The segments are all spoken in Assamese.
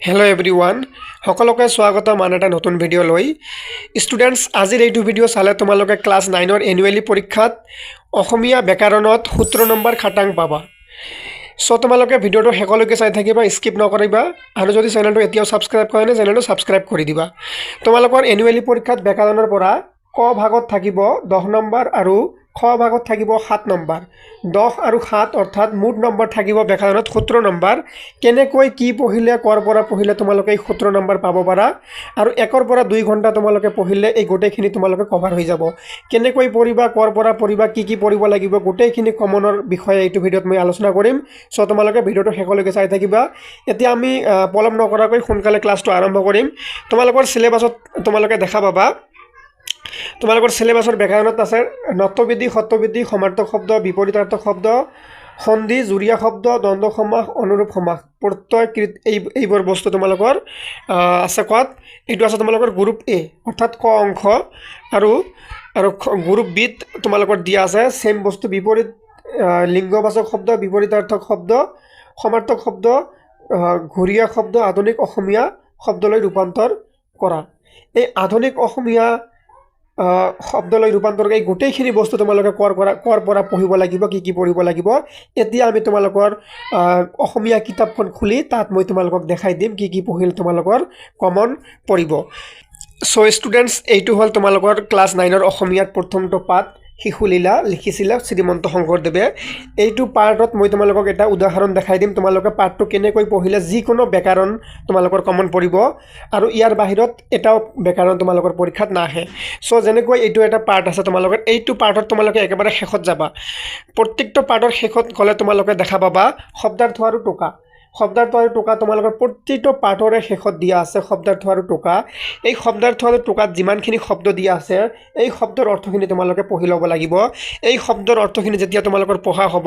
হেল্ল' এভৰিৱান সকলোকে স্বাগতম আন এটা নতুন ভিডিঅ' লৈ ষ্টুডেণ্টছ আজিৰ এইটো ভিডিঅ' চালে তোমালোকে ক্লাছ 9ৰ এনুৱেলি পৰীক্ষাত অসমীয়া ব্যাকৰণত 17 নম্বৰ খাটাং পাবা সো তোমালোকে ভিডিঅ'টো শেষলৈকে চাই থাকিবা স্কিপ নকৰিবা আৰু যদি চেনেলটো এতিয়াও সাবস্ক্ৰাইব কৰা নাই চেনেলটো সাবস্ক্ৰাইব কৰি দিবা তোমালোকৰ এনুৱেলি পৰীক্ষাত ব্যাকৰণৰ পৰা ক ভাগত থাকিব 10 নম্বৰ আৰু খ ভাগত থাকিব 7 নম্বৰ 10 আৰু 7 অৰ্থাৎ মুঠ নম্বৰ থাকিব ব্যাকৰণত 17 নম্বৰ কেনেকৈ কি পঢ়িলে কৰ পৰা পঢ়িলে তোমালোকে 17 নম্বৰ পাব পাৰা আৰু 1 পৰা 2 ঘণ্টা তোমালোকে পঢ়িলে এই গোটেইখিনি তোমালোকে কভাৰ হৈ যাব কেনেকৈ পঢ়িবা কৰ পৰা পঢ়িবা কি পঢ়িব লাগিব গোটেইখিনি কমনৰ বিষয়ে এইটো ভিডিঅ'ত মই আলোচনা কৰিম সো তোমালোকে ভিডিঅ'টো শেষলৈকে চাই থাকিবা এতিয়া আমি পলম নকৰাকৈ সোনকালে ক্লাছটো আৰম্ভ কৰিম তোমালোকৰ সিলেবাছত তোমালোকে দেখা পাবা তোমালোকৰ সিলেবাসৰ ব্যাকৰণত আছে নত্যবিধি সত্যবিধি সমাৰ্থক শব্দ বিপৰীতাৰ্থক শব্দ সন্ধি জুৰিয়া শব্দ দ্বন্দ্ব সমাস অনুৰূপ সমাস প্ৰত্যয় এইবোৰ বস্তু তোমালোকৰ আছে কত এইটো আছে তোমালোকৰ গ্ৰুপ এ অৰ্থাৎ ক অংশ আৰু গ্ৰুপ বি তোমালোকৰ দিয়া আছে সেম বস্তু বিপৰীত লিংগবাচক শব্দ বিপৰীতাৰ্থক শব্দ সমাৰ্থক শব্দ ঘূৰিয়া শব্দ আধুনিক অসমীয়া শব্দলৈ ৰূপান্তৰ কৰা এই আধুনিক অসমীয়া শব্দলৈ ৰূপান্তৰ এই গোটেইখিনি বস্তু তোমালোকে কৰ পৰা পঢ়িব লাগিব কি পঢ়িব লাগিব এতিয়া আমি তোমালোকৰ অসমীয়া কিতাপখন খুলি তাত মই তোমালোকক দেখাই দিম কি পঢ়িল তোমালোকৰ কমন পৰিব সো ষ্টুডেন্টস এইটো হল তোমালোকৰ ক্লাছ 9ৰ অসমীয়াত প্ৰথমটো পাঠ শিশুলীলা লিখিছিল শ্ৰীমন্ত শংকৰদেৱে এইটো পাৰ্টত মই তোমালোকক এটা উদাহৰণ দেখাই দিম তোমালোকে পাঠটো কেনেকৈ পঢ়িলে যিকোনো ব্যাকৰণ তোমালোকৰ কমন পৰিব আৰু ইয়াৰ বাহিৰত এটাও ব্যাকৰণ তোমালোকৰ পৰীক্ষাত নাহে সো যেনেকৈ এইটো এটা পাৰ্ট আছে তোমালোকৰ এইটো পাৰ্টত তোমালোকে একেবাৰে শেষত যাবা প্ৰত্যেকটো পাৰ্টৰ শেষত গলে তোমালোকে দেখা পাবা শব্দাৰ্থ আৰু টোকা শব্দাৰ্থ আৰু টোকা তোমালোকৰ প্ৰতিটো পাঠৰে শেষত দিয়া আছে শব্দাৰ্থ আৰু টোকা এই শব্দাৰ্থ আৰু টোকাত যিমানখিনি শব্দ দিয়া আছে এই শব্দৰ অৰ্থখিনি তোমালোকে পঢ়ি ল'ব লাগিব এই শব্দৰ অৰ্থখিনি যেতিয়া তোমালোকৰ পঢ়া হ'ব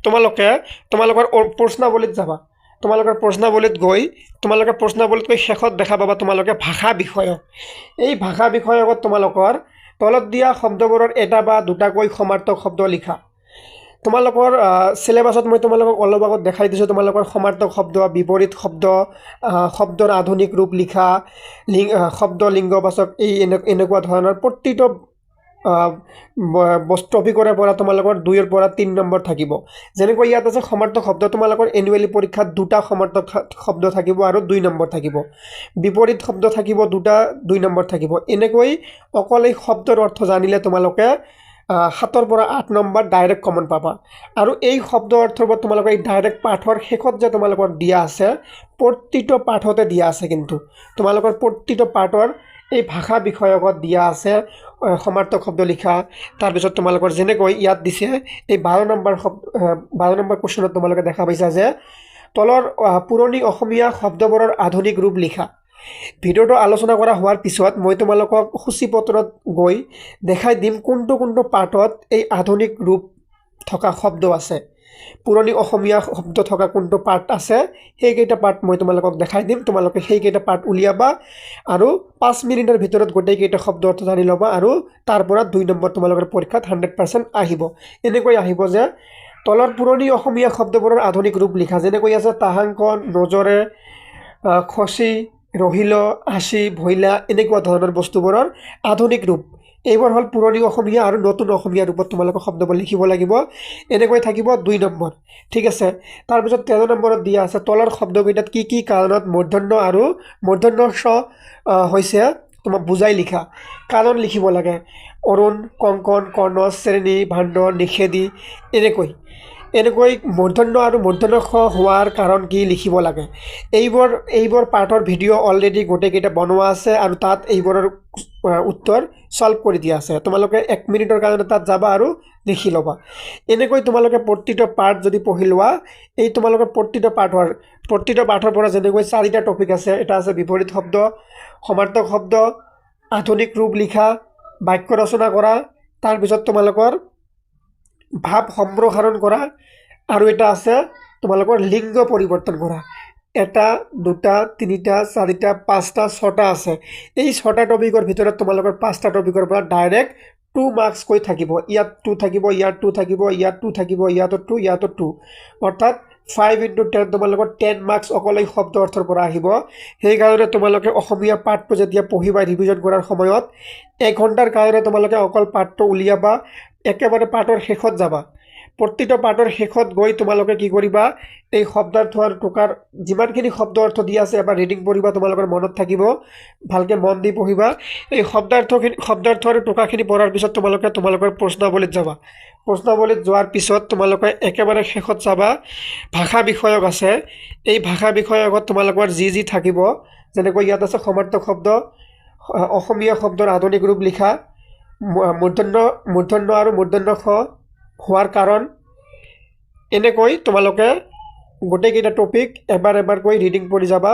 তোমালোকৰ প্ৰশ্নাৱলীত যাবা তোমালোকৰ প্ৰশ্নাৱলীত গৈ শেষত দেখা পাবা তোমালোকে ভাষা বিষয়ক এই ভাষা বিষয়কত তোমালোকৰ তলত দিয়া শব্দবোৰৰ এটা বা দুটাকৈ সমাৰ্থক শব্দ লিখা তোমালোকৰ সিলেবাসত মই তোমালোকক অলপ আগত দেখাই দিছো তোমালোকৰ সমাৰ্থক শব্দ বিপৰীত শব্দ শব্দৰ আধুনিক ৰূপ লিখা শব্দ লিংগবাচক এই এনেকুৱা ধৰণৰ প্ৰতিটো টপিকৰে পৰা তোমালোকৰ 2 ৰ পৰা 3 নম্বৰ থাকিব যেনেকৈ ইয়াত আছে সমাৰ্থক শব্দ তোমালোকৰ এনুৱেলি পৰীক্ষাত দুটা সমাৰ্থক শব্দ থাকিব আৰু 2 নম্বৰ থাকিব বিপৰীত শব্দ থাকিব দুটা 2 নম্বৰ থাকিব এনেকৈ অকল এই শব্দৰ অৰ্থ জানিলে তোমালোকে 7 পৰা 8 নম্বৰ ডাইৰেক্ট কমন পাবা আৰু এই শব্দ অৰ্থৰ তোমালোকে এই ডাইৰেক্ট পাঠৰ শেষত যে তোমালোকৰ দিয়া আছে প্ৰতিটো পাঠতে দিয়া আছে কিন্তু তোমালোকৰ প্ৰতিটো পাঠৰ এই ভাষা বিষয়কত দিয়া আছে সমাৰ্থক শব্দ লিখা তাৰ পিছত তোমালোকৰ যেনেকৈ ইয়াত দিছে এই 12 নম্বৰ কোৱেশ্চনত তোমালোকে দেখা পাইছা যে তলৰ পুৰণি অসমীয়া শব্দবোৰৰ আধুনিক ৰূপ লিখা ভিডিওটো আলোচনা কৰা হোৱাৰ পিছত মই তোমালোকক সূচীপত্ৰত গৈ দেখাই দিম কোনটো পাঠত এই আধুনিক ৰূপ থকা শব্দ আছে পুৰণি অসমীয়া শব্দ থকা কোনটো পাঠ আছে সেই কেইটা পাঠ মই তোমালোকক দেখাই দিম তোমালোকে সেই কেইটা পাঠ উলিয়াবা আৰু 5 মিনিটৰ ভিতৰত গোটেই কেইটা শব্দ অৰ্থ জানি লবা আৰু তাৰ পৰা 2 নম্বৰ তোমালোকৰ পৰীক্ষাত 100% আহিব এনেকৈ আহিব যে তলৰ পুৰণি অসমীয়া শব্দবোৰৰ আধুনিক ৰূপ লিখা যেনেকৈ আছে তাহাংক নজৰে খসি ৰহিল আশি ভৈলা এনেকুৱা ধৰণৰ বস্তুবোৰৰ আধুনিক ৰূপ এইবোৰ হল পুৰণি অসমীয়া আৰু নতুন অসমীয়া ৰূপত তোমালোকে শব্দবোৰ লিখিব লাগিব এনেকৈ থাকিব 2 নম্বৰ ঠিক আছে তাৰ পিছত 13 নম্বৰত দিয়া আছে তলৰ শব্দকেইটাত কি কাৰণত মূৰ্ধন্য আৰু মূৰ্ধন্য স হৈছে তোমাক বুজাই লিখা কাৰণ লিখিব লাগে অৰুণ কংকন কৰ্ণ শ্ৰেণী ভাণ্ড নিষেধী এনেকৈ মূৰ্ধন্য আৰু মূৰ্ধন্য স হোৱাৰ কাৰণ কি লিখিব লাগে এইবোৰ পাঠৰ ভিডিও অলৰেডি গোটেইকেইটা বনোৱা আছে আৰু তাত এইবোৰৰ উত্তৰ সলভ কৰি দিয়া আছে তোমালোকে 1 মিনিটৰ কাৰণে তাত যাবা আৰু লিখি লবা এনেকৈ তোমালোকে প্ৰতিটো পাঠ যদি পঢ়ি লোৱা এই তোমালোকৰ প্ৰতিটো পাঠৰ পৰা যেনেকৈ 4টা টপিক আছে এটা আছে বিপৰীত শব্দ সমাৰ্থক শব্দ আধুনিক ৰূপ লিখা বাক্য ৰচনা কৰা তাৰ পিছত তোমালোকৰ ভাব সম্প্ৰসাৰণ কৰা আৰু এটা আছে তোমালোকৰ লিংগ পৰিৱৰ্তন কৰা এটা দুটা তিনিটা চাৰিটা পাঁচটা ছটা আছে এই ছটা টপিকৰ ভিতৰত তোমালোকৰ 5টা টপিকৰ পৰা ডাইৰেক্ট 2 মাৰ্কস কৈ থাকিব ইয়াত 2 থাকিব ইয়াত 2 থাকিব ইয়াত 2 থাকিব ইয়াত 2 ইয়াত 2 অৰ্থাৎ 5 × 10 তোমালোকৰ 10 মাৰ্কছ অকল এই শব্দ অৰ্থৰ পৰা আহিব সেইকাৰণে তোমালোকে অসমীয়া পাঠটো যেতিয়া পঢ়িবা ৰিভিজন কৰাৰ সময়ত 1 ঘণ্টাৰ কাৰণে তোমালোকে অকল পাঠটো উলিয়াবা একেবাৰে পাঠৰ শেষত যাবা প্ৰতিটো পাঠৰ শেষত গৈ তোমালোকে কি কৰিবা এই শব্দাৰ্থ আৰু টুকাৰ যিমানখিনি শব্দ অৰ্থ দি আছে এবাৰ ৰিডিং পঢ়িবা তোমালোকৰ মনত থাকিব ভালকৈ মন দি পঢ়িবা এই শব্দাৰ্থ আৰু টুকাখিনি পঢ়াৰ পিছত তোমালোকৰ প্ৰশ্নাৱলীত যাবা প্ৰশ্নাৱলীত যোৱাৰ পিছত তোমালোকে একেবাৰে শেষত চাবা ভাষা বিষয়ক আছে এই ভাষা বিষয়কত তোমালোকৰ যি থাকিব যেনেকৈ ইয়াত আছে সমাৰ্থক শব্দ অসমীয়া শব্দৰ আধুনিক ৰূপ লিখা মূৰ্ধন্য আৰু মূৰ্ধন্য খ হোৱাৰ কাৰণ এনেকৈ তোমালোকে গোটেইকেইটা টপিক এবাৰকৈ ৰিডিং পঢ়ি যাবা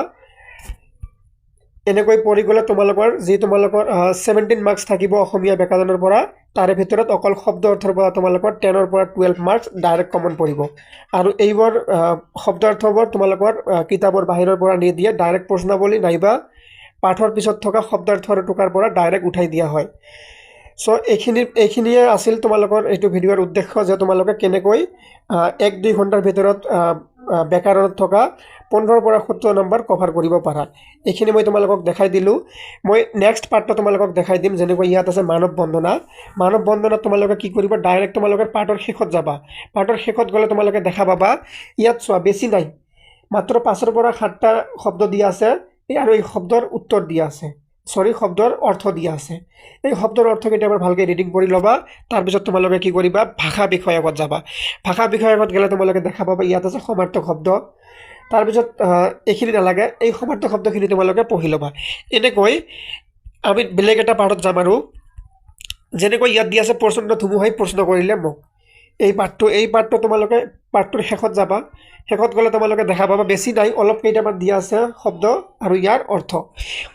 এনেকৈ পঢ়ি গ'লে তোমালোকৰ 17 মাৰ্কছ থাকিব অসমীয়া ব্যাকৰণৰ পৰা তাৰে ভিতৰত অকল শব্দ অৰ্থৰ পৰা তোমালোকৰ 10 পৰা 12 মাৰ্কছ ডাইৰেক্ট কমন পৰিব আৰু এইবোৰ শব্দ অৰ্থবোৰ তোমালোকৰ কিতাপৰ বাহিৰৰ পৰা নিদিয়ে ডাইৰেক্ট প্ৰশ্নাৱলী নাইবা পাঠৰ পিছত থকা শব্দাৰ্থ আৰু টুকাৰ পৰা ডাইৰেক্ট উঠাই দিয়া হয় সো এইখিনিয়ে আছিল তোমালোকৰ এইটো ভিডিঅ'ৰ উদ্দেশ্য যে তোমালোকে কেনেকৈ 1-2 ঘণ্টাৰ ভিতৰত ব্যাকৰণত থকা 15 পৰা 17 নম্বৰ কভাৰ কৰিব পাৰা এইখিনি মই তোমালোকক দেখাই দিলোঁ মই নেক্সট পাৰ্টটো তোমালোকক দেখাই দিম যেনেকৈ ইয়াত আছে মানৱ বন্দনা তোমালোকে কি কৰিবা ডাইৰেক্ট তোমালোকে পাঠৰ শেষত যাবা পাঠৰ শেষত গ'লে তোমালোকে দেখা পাবা ইয়াত চোৱা বেছি নাই মাত্ৰ 5 পৰা 7টা শব্দ দিয়া আছে আৰু এই শব্দৰ উত্তৰ দিয়া আছে শব্দৰ অৰ্থ দিয়া আছে এই শব্দৰ অৰ্থ কেতিয়াবা ভালকৈ ৰিডিং কৰি ল'বা তাৰপিছত তোমালোকে কি কৰিবা ভাষা বিষয়কত যাবা ভাষা বিষয়কত গ'লে তোমালোকে দেখা পাবা ইয়াত আছে সমাৰ্থক শব্দ তাৰপিছত এইখিনি নালাগে এই সমাৰ্থক শব্দখিনি তোমালোকে পঢ়ি ল'বা এনেকৈ আমি বেলেগ এটা পাঠত যাম আৰু যেনেকৈ ইয়াত দিয়া আছে প্ৰচণ্ড ধুমুহাই প্ৰশ্ন কৰিলে মোক এই পাঠটো তোমালোকে পাঠটোৰ শেষত যাবা শেষত গ'লে তোমালোকে দেখা পাবা বেছি নাই অলপ কেইটামান দিয়া আছে শব্দ আৰু ইয়াৰ অৰ্থ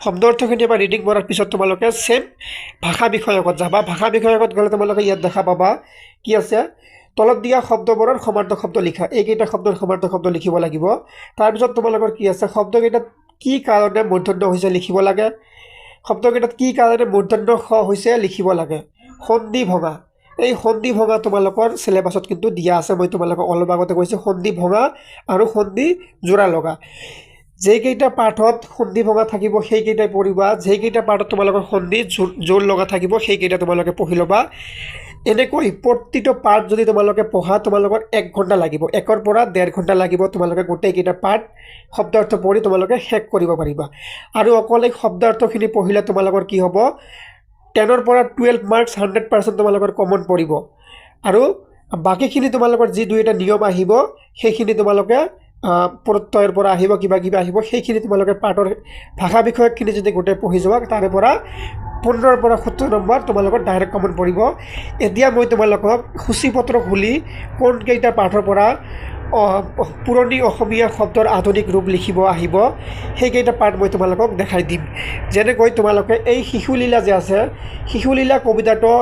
শব্দ অৰ্থখিনি এবাৰ ৰিডিং কৰাৰ পিছত তোমালোকে সেম ভাষা বিষয়কত যাবা ভাষা বিষয়কত গ'লে তোমালোকে ইয়াত দেখা পাবা কি আছে তলত দিয়া শব্দবোৰৰ সমাৰ্থক শব্দ লিখা এইকেইটা শব্দৰ সমাৰ্থক শব্দ লিখিব লাগিব তাৰপিছত তোমালোকৰ কি আছে শব্দকেইটাত কি কাৰণে মূৰ্ধন্য হৈছে লিখিব লাগে শব্দকেইটাত কি কাৰণে মূৰ্ধন্য খ হৈছে লিখিব লাগে সন্ধি ভঙা এই সন্ধি ভঙা তোমালোকৰ সিলেবাসত কিন্তু দিয়া আছে মই তোমালোকক অলপ আগতে কৈছোঁ সন্ধি ভঙা আৰু সন্ধি জোৰা লগা যেইকেইটা পাঠত সন্ধি ভঙা থাকিব সেইকেইটাই পঢ়িবা যেইকেইটা পাঠত তোমালোকৰ সন্ধি জোৰ লগা থাকিব সেইকেইটা তোমালোকে পঢ়ি ল'বা এনেকৈ প্ৰতিটো পাঠ যদি তোমালোকে পঢ়া তোমালোকৰ 1 ঘণ্টা লাগিব 1 পৰা 1.5 ঘণ্টা লাগিব তোমালোকে গোটেইকেইটা পাঠ শব্দাৰ্থ পঢ়ি তোমালোকে শেষ কৰিব পাৰিবা আৰু অকল এই শব্দাৰ্থখিনি পঢ়িলে তোমালোকৰ কি হ'ব 10 পৰা 12 মাৰ্কছ 100% তোমালোকৰ কমন পৰিব আৰু বাকিখিনি তোমালোকৰ যি দুইটা নিয়ম আহিব সেইখিনি তোমালোকে প্ৰত্যয়ৰ পৰা আহিব কিবা আহিব সেইখিনি তোমালোকে পাঠৰ ভাষা বিষয়কখিনি যদি গোটেই পঢ়ি যোৱা তাৰে পৰা 15 পৰা 17 নম্বৰ তোমালোকৰ ডাইৰেক্ট কমন পৰিব এতিয়া মই তোমালোকক সূচীপত্ৰ খুলি কোনকেইটা পাঠৰ পৰা পুৰণি অসমীয়া শব্দৰ আধুনিক ৰূপ লিখিব আহিব সেইকেইটা পাঠ মই তোমালোকক দেখাই দিম যেনেকৈ তোমালোকে এই শিশুলীলা যে আছে শিশুলীলা কবিতাটো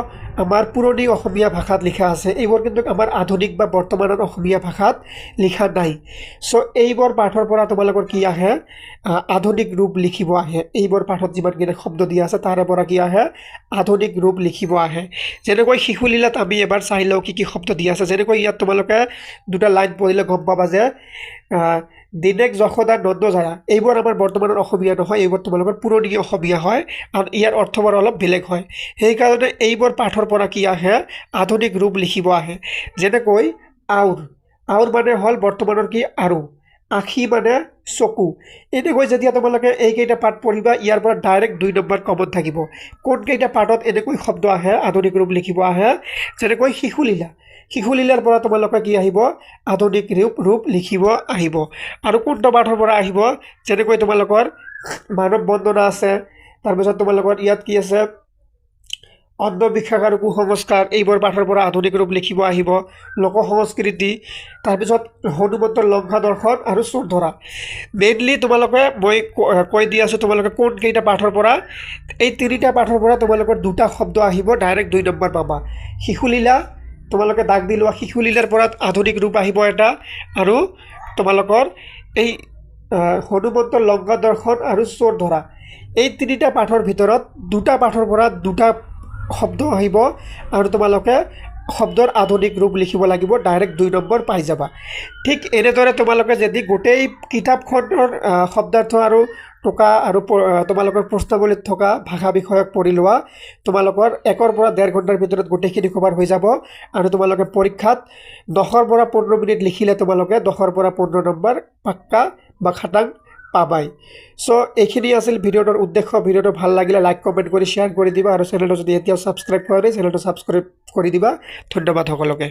আমাৰ পুৰণি অসমীয়া ভাষাত লিখা আছে এইবোৰ কিন্তু আমাৰ আধুনিক বা বৰ্তমানৰ অসমীয়া ভাষাত লিখা নাই সো এইবোৰ পাঠৰ পৰা তোমালোকৰ কি আহে আধুনিক ৰূপ লিখিব আহে এইবোৰ পাঠত যিমানকেইটা শব্দ দিয়া আছে তাৰে পৰা কি আহে আধুনিক ৰূপ লিখিব আহে যেনেকৈ শিশুলীলাত আমি এবাৰ চাই লওঁ কি শব্দ দিয়া আছে যেনেকৈ ইয়াত তোমালোকে দুটা লাইন পঢ়িলে গম পাবা যে দিনেক যশোদা নন্দজায়া এইবোৰ আমাৰ বৰ্তমানৰ অসমীয়া নহয় এইবোৰ তোমালোকৰ পুৰণি অসমীয়া হয় আৰু ইয়াৰ অৰ্থবোৰ অলপ বেলেগ হয় সেইকাৰণে এইবোৰ পাঠৰ পৰা কি আহে আধুনিক ৰূপ লিখিব আহে যেনেকৈ আউৰ মানে হ'ল বৰ্তমানৰ কি আৰু আখি মানে চকু এনেকৈ যেতিয়া তোমালোকে এইকেইটা পাঠ পঢ়িবা ইয়াৰ পৰা ডাইৰেক্ট 2 নম্বৰ কমন থাকিব কোনকেইটা পাঠত এনেকৈ শব্দ আহে আধুনিক ৰূপ লিখিব আহে যেনেকৈ শিশুলীলাৰ পৰা তোমালোকে কি আহিব আধুনিক ৰূপ লিখিব আহিব আৰু কোনটো পাঠৰ পৰা আহিব যেনেকৈ তোমালোকৰ মানৱ বন্দনা আছে তাৰপিছত তোমালোকৰ ইয়াত কি আছে অন্ধবিশ্বাস আৰু কুসংস্কাৰ এইবোৰ পাঠৰ পৰা আধুনিক ৰূপ লিখিব আহিব লোক সংস্কৃতি তাৰপিছত হনুমন্তৰ লংঘা দৰ্শন আৰু চোৰ ধৰা মেইনলি তোমালোকে মই কৈ দি আছোঁ তোমালোকে কোনকেইটা পাঠৰ পৰা এই 3টা পাঠৰ পৰা তোমালোকৰ 2টা শব্দ আহিব ডাইৰেক্ট 2 নম্বৰ পাবা শিশুলীলা তোমালোকে দাগ দি লোৱা শিশুলীলাৰ পৰা আধুনিক ৰূপ আহিব এটা আৰু তোমালোকৰ এই হনুমন্তৰ লংঘা দৰ্শন আৰু চোৰ ধৰা এই 3টা পাঠৰ ভিতৰত 2টা পাঠৰ পৰা 2টা শব্দ আহিব আৰু তোমালোকে শব্দৰ আধুনিক ৰূপ লিখিব লাগিব, ডাইৰেক্ট 2 নম্বৰ পাই যাবা। ঠিক এনেদৰে তোমালোকে যদি গোটেই কিতাপখনৰ শব্দাৰ্থ আৰু টোকা আৰু তোমালোকৰ প্ৰশ্নাৱলীত থকা ভাষা বিষয়ক পঢ়ি লোৱা, তোমালোকৰ 1 পৰা 1.5 ঘণ্টাৰ ভিতৰত গোটেইখিনি কভাৰ হৈ যাব। আৰু তোমালোকে পৰীক্ষাত 10 পৰা 15 মিনিট লিখিলে তোমালোকে 10 পৰা 15 নম্বৰ পাক্কা বা খাটাং পাবাই। সো এইখিনি আছিল ভিডিওটোৰ উদ্দেশ্য। ভিডিওটো ভাল লাগিলে লাইক কমেণ্ট কৰি শ্বেয়াৰ কৰি দিবা, আৰু চেনেলটো যদি এতিয়াও ছাবস্ক্ৰাইব কৰা নাই চেনেলটো ছাবস্ক্ৰাইব কৰি দিবা। ধন্যবাদ সকলোকে।